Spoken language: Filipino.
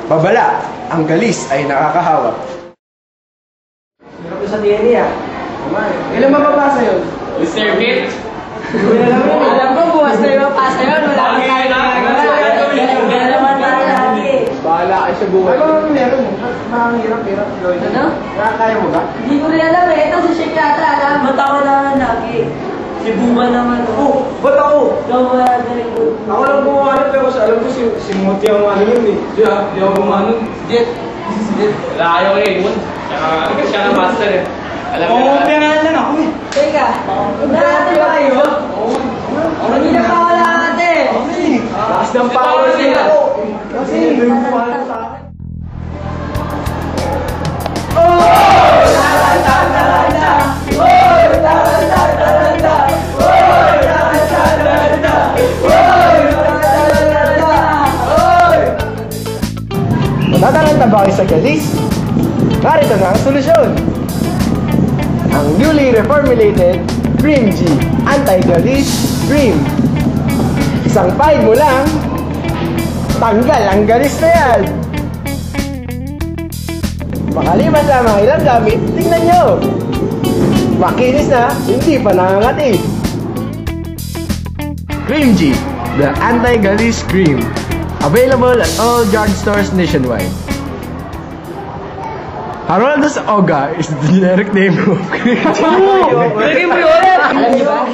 Babala, ang galis ay nakakahawa. Hirap ko sa DNA ah. Ilan mababasa yun? Mr. Pitt? Alam ko, buwas na yung pasa yun. Wala kang kaya nagagawa. Galawan na lagi. Bahala kayo sa buhay. Ano meron? Hirap gawin. Ano? Nakakaya mo ba? Hindi ko rin alam eh. Ito si Sheik yata alam. Ba't ako naman lagi? Si Buba naman. Oh, ba't ako? Ikaw wala galing ko. Ako lang bumahanap pero alam ko si Muti ang ano yun eh. Di ako bumahanap. Jet. Wala kayo kayo yun. Siya na master eh. Alam mo na. Pera lang ako eh. Teka, natin ba kayo? Hindi na pa wala ate. Lakas ng power nila. Kasi hindi mo paano sa akin. Matataranta ba kayo sa galis? Narito na ang solusyon! Ang newly reformulated Cream G Anti-Galis Cream. Isang pahid mo lang, tanggal ang galis na yan! Makalipas lamang ilang gamit, tingnan nyo! Makinis na, hindi pa nangangati. Cream G, the Anti-Galis Cream. Available at all drugstores nationwide. Haroldus Oga is the generic name of Cream G. Alam niyo ba?